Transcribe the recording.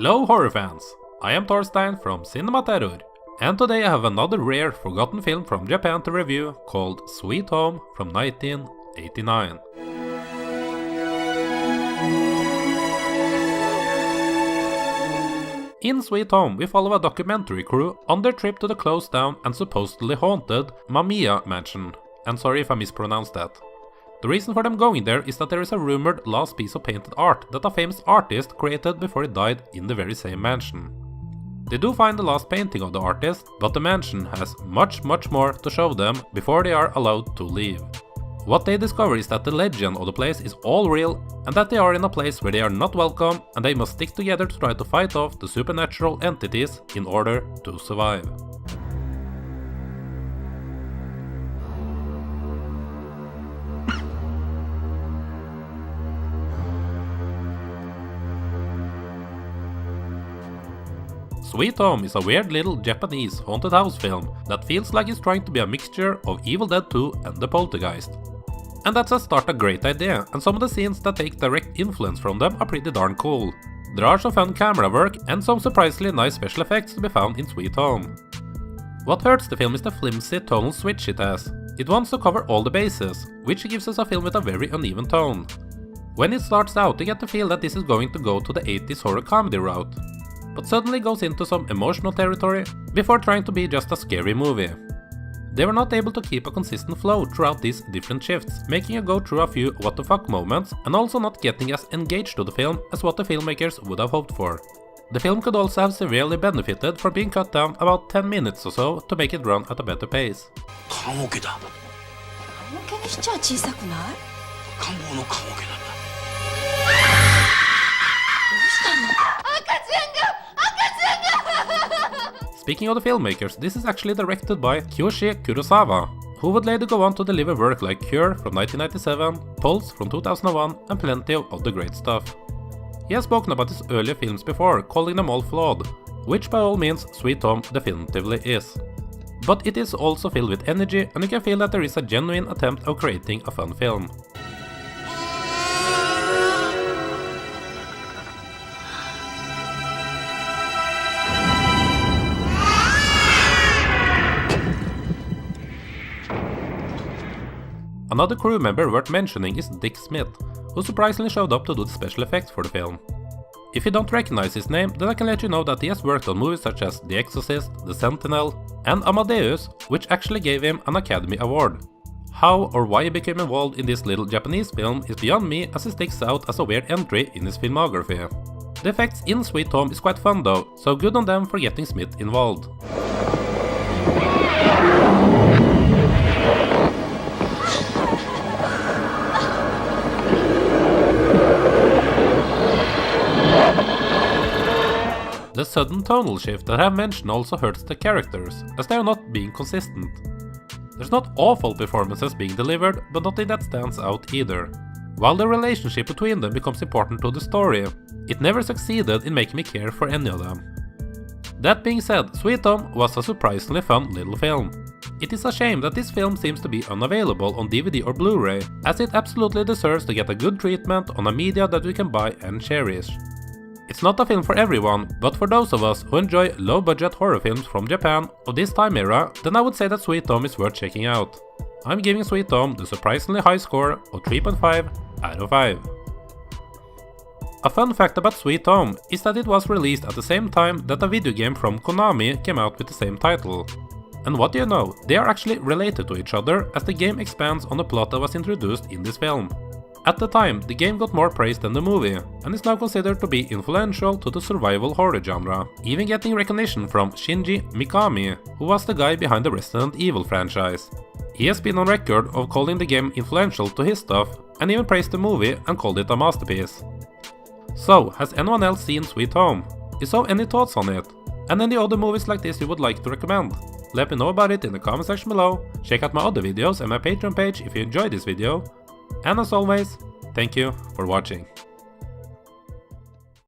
Hello horror fans, I am Thorstein from Cinema Terror, and today I have another rare forgotten film from Japan to review called Sweet Home from 1989. In Sweet Home, we follow a documentary crew on their trip to the closed down and supposedly haunted Mamiya mansion, and sorry if I mispronounced that. The reason for them going there is that there is a rumored last piece of painted art that a famous artist created before he died in the very same mansion. They do find the last painting of the artist, but the mansion has much more to show them before they are allowed to leave. What they discover is that the legend of the place is all real and that they are in a place where they are not welcome and they must stick together to try to fight off the supernatural entities in order to survive. Sweet Home is a weird little Japanese haunted house film that feels like it's trying to be a mixture of Evil Dead 2 and The Poltergeist. And that's a start a great idea, and some of the scenes that take direct influence from them are pretty darn cool. There are some fun camera work and some surprisingly nice special effects to be found in Sweet Home. What hurts the film is the flimsy tonal switch it has. It wants to cover all the bases, which gives us a film with a very uneven tone. When it starts out, you get the feel that this is going to go to the 80s horror comedy route, but suddenly goes into some emotional territory before trying to be just a scary movie. They were not able to keep a consistent flow throughout these different shifts, making you go through a few what the fuck moments and also not getting as engaged to the film as what the filmmakers would have hoped for. The film could also have severely benefited from being cut down about 10 minutes or so to make it run at a better pace. 棺桶だ。棺桶にしちゃ小さくない？赤ん坊の棺桶なんだ。どうしたの？赤ちゃんが！ Speaking of the filmmakers, this is actually directed by Kiyoshi Kurosawa, who would later go on to deliver work like Cure from 1997, Pulse from 2001 and plenty of other great stuff. He has spoken about his earlier films before, calling them all flawed, which by all means Sweet Home definitively is. But it is also filled with energy and you can feel that there is a genuine attempt of creating a fun film. Another crew member worth mentioning is Dick Smith, who surprisingly showed up to do the special effects for the film. If you don't recognize his name, then I can let you know that he has worked on movies such as The Exorcist, The Sentinel, and Amadeus, which actually gave him an Academy Award. How or why he became involved in this little Japanese film is beyond me, as he sticks out as a weird entry in his filmography. The effects in Sweet Home is quite fun though, so good on them for getting Smith involved. The sudden tonal shift that I have mentioned also hurts the characters, as they are not being consistent. There's not awful performances being delivered, but nothing that stands out either. While the relationship between them becomes important to the story, it never succeeded in making me care for any of them. That being said, Sweet Home was a surprisingly fun little film. It is a shame that this film seems to be unavailable on DVD or Blu-ray, as it absolutely deserves to get a good treatment on a media that we can buy and cherish. It's not a film for everyone, but for those of us who enjoy low-budget horror films from Japan of this time era, then I would say that Sweet Home is worth checking out. I'm giving Sweet Home the surprisingly high score of 3.5 out of 5. A fun fact about Sweet Home is that it was released at the same time that a video game from Konami came out with the same title. And what do you know, they are actually related to each other, as the game expands on the plot that was introduced in this film. At the time, the game got more praise than the movie, and is now considered to be influential to the survival horror genre, even getting recognition from Shinji Mikami, who was the guy behind the Resident Evil franchise. He has been on record of calling the game influential to his stuff, and even praised the movie and called it a masterpiece. So, has anyone else seen Sweet Home? If so, any thoughts on it? And any other movies like this you would like to recommend? Let me know about it in the comment section below, check out my other videos and my Patreon page if you enjoyed this video, and as always, thank you for watching.